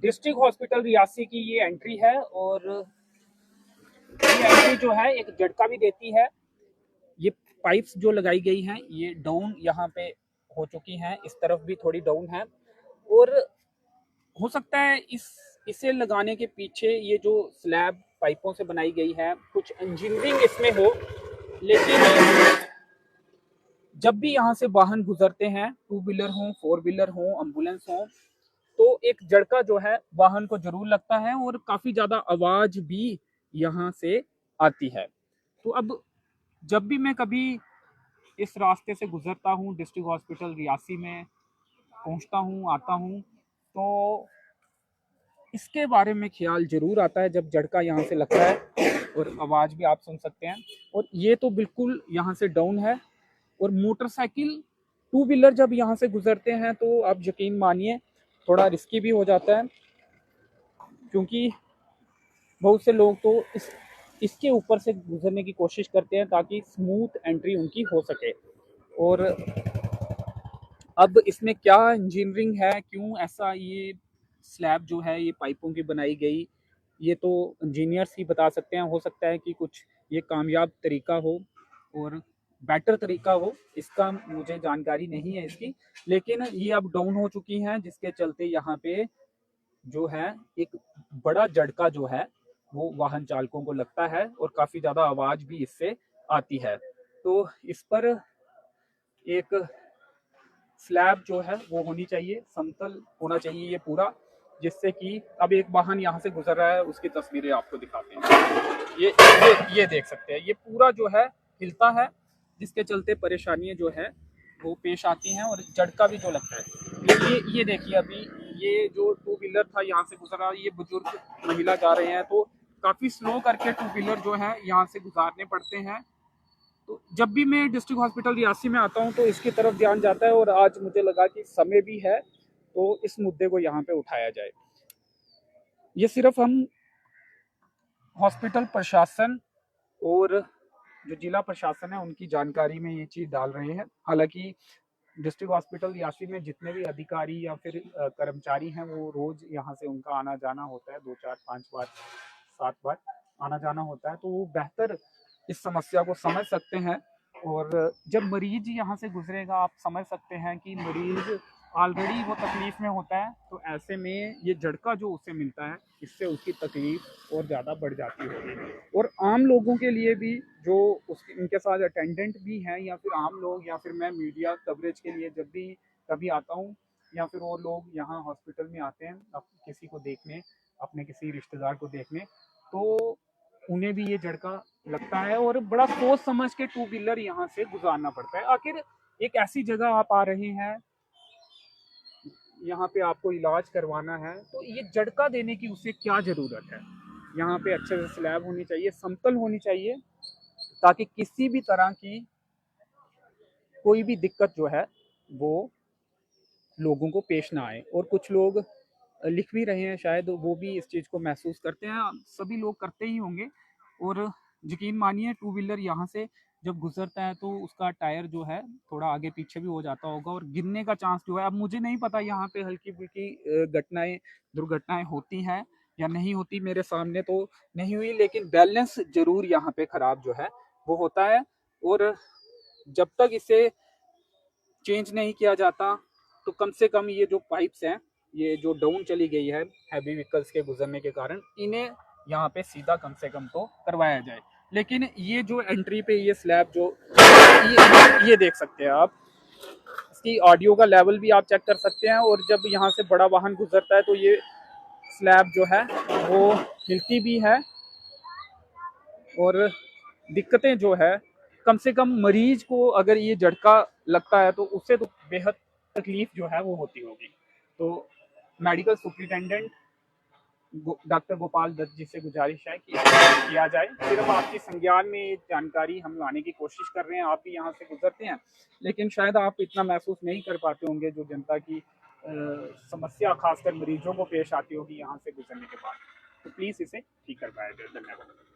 District hospital Reasi की ये entry है और ये एंट्री जो है एक झटका भी देती है। ये पाइप्स जो लगाई गई हैं ये डाउन यहाँ पे हो चुकी हैं, इस तरफ भी थोड़ी डाउन है और हो सकता है इसे लगाने के पीछे ये जो स्लैब पाइपों से बनाई गई है कुछ इंजीनियरिंग इसमें हो। लेकिन जब भी यहाँ से वाहन गुजरते हैं, टू व्हीलर हो, फोर व्हीलर हो, एम्बुलेंस हो, तो एक झटका जो है वाहन को जरूर लगता है और काफी ज्यादा आवाज भी यहाँ से आती है। तो अब जब भी मैं कभी इस रास्ते से गुजरता हूँ, डिस्ट्रिक्ट हॉस्पिटल रियासी में पहुँचता हूँ, आता हूँ, तो इसके बारे में ख्याल जरूर आता है जब झटका यहाँ से लगता है और आवाज भी आप सुन सकते हैं। और ये तो बिल्कुल यहाँ से डाउन है और मोटरसाइकिल, टू व्हीलर जब यहाँ से गुजरते हैं तो आप यकीन मानिए थोड़ा रिस्की भी हो जाता है, क्योंकि बहुत से लोग तो इसके ऊपर से गुजरने की कोशिश करते हैं ताकि स्मूथ एंट्री उनकी हो सके। और अब इसमें क्या इंजीनियरिंग है, क्यों ऐसा ये स्लैब जो है ये पाइपों की बनाई गई, ये तो इंजीनियर्स ही बता सकते हैं। हो सकता है कि कुछ ये कामयाब तरीका हो और बेटर तरीका हो, इसका मुझे जानकारी नहीं है इसकी। लेकिन ये अब डाउन हो चुकी हैं जिसके चलते यहाँ पे जो है एक बड़ा झटका जो है वो वाहन चालकों को लगता है और काफी ज्यादा आवाज भी इससे आती है। तो इस पर एक स्लैब जो है वो होनी चाहिए, समतल होना चाहिए ये पूरा, जिससे कि अब एक वाहन यहाँ से गुजर रहा है, उसकी तस्वीरें आपको दिखाते हैं। ये देख सकते हैं, ये पूरा जो है हिलता है जिसके चलते परेशानियां जो है वो पेश आती हैं और झटका भी जो लगता है। ये देखिए अभी ये जो टू व्हीलर था यहाँ से गुजर रहा, ये बुजुर्ग महिला जा रहे हैं तो काफी स्लो करके टू व्हीलर जो है यहाँ से गुजारने पड़ते हैं। तो जब भी मैं डिस्ट्रिक्ट हॉस्पिटल रियासी में आता हूँ तो इसकी तरफ ध्यान जाता है और आज मुझे लगा कि समय भी है तो इस मुद्दे को यहाँ पे उठाया जाए। ये सिर्फ हम हॉस्पिटल प्रशासन और जो जिला प्रशासन है उनकी जानकारी में ये चीज़ डाल रहे हैं। हालांकि डिस्ट्रिक्ट हॉस्पिटल रियासी में जितने भी अधिकारी या फिर कर्मचारी हैं वो रोज यहाँ से उनका आना जाना होता है, 2 4 5 बार 7 बार आना जाना होता है, तो वो बेहतर इस समस्या को समझ सकते हैं। और जब मरीज यहाँ से गुजरेगा आप समझ सकते हैं कि मरीज ऑलरेडी वो तकलीफ में होता है, तो ऐसे में ये झटका जो उसे मिलता है इससे उसकी तकलीफ और ज़्यादा बढ़ जाती होगी। और आम लोगों के लिए भी जो उसके उनके साथ अटेंडेंट भी हैं या फिर आम लोग या फिर मैं मीडिया कवरेज के लिए जब भी कभी आता हूँ या फिर वो लोग यहाँ हॉस्पिटल में आते हैं किसी को देखने, अपने किसी रिश्तेदार को देखने, तो उन्हें भी ये झटका लगता है और बड़ा सोच समझ के टू व्हीलर यहाँ से गुजारना पड़ता है। आखिर एक ऐसी जगह आप आ रहे हैं, यहाँ पे आपको इलाज करवाना है, तो ये झटका देने की उसे क्या ज़रूरत है। यहाँ पे अच्छे से स्लैब होनी चाहिए, समतल होनी चाहिए, ताकि किसी भी तरह की कोई भी दिक्कत जो है वो लोगों को पेश ना आए। और कुछ लोग लिख भी रहे हैं, शायद वो भी इस चीज़ को महसूस करते हैं, सभी लोग करते ही होंगे। और यकीन मानिए टू व्हीलर यहाँ से जब गुजरता है तो उसका टायर जो है थोड़ा आगे पीछे भी हो जाता होगा और गिरने का चांस जो है, अब मुझे नहीं पता यहाँ पे हल्की फुल्की घटनाएं दुर्घटनाएं होती हैं या नहीं होती, मेरे सामने तो नहीं हुई, लेकिन बैलेंस जरूर यहाँ पे खराब जो है वो होता है। और जब तक इसे चेंज नहीं किया जाता तो कम से कम ये जो पाइप्स हैं ये जो डाउन चली गई है हैवी व्हीकल्स के गुजरने के कारण, इन्हें यहाँ पे सीधा कम से कम तो करवाया जाए। लेकिन ये जो एंट्री पे ये स्लैब जो ये देख सकते हैं आप, इसकी ऑडियो का लेवल भी आप चेक कर सकते हैं। और जब यहाँ से बड़ा वाहन गुजरता है तो ये स्लैब जो है वो हिलती भी है और दिक्कतें जो है, कम से कम मरीज को अगर ये झटका लगता है तो उससे तो बेहद तकलीफ जो है वो होती होगी। तो medical superintendent doctor Gopal Datt ji से गुजारिश है कि किया जाए। सिर्फ आपकी संज्ञान में ये जानकारी हम लाने की कोशिश कर रहे हैं, आप भी यहाँ से गुजरते हैं, लेकिन शायद आप इतना महसूस नहीं कर पाते होंगे जो जनता की समस्या खासकर मरीजों को पेश आती होगी यहाँ से गुजरने के बाद। तो प्लीज़ इसे ठीक करवाया जाए। धन्यवाद।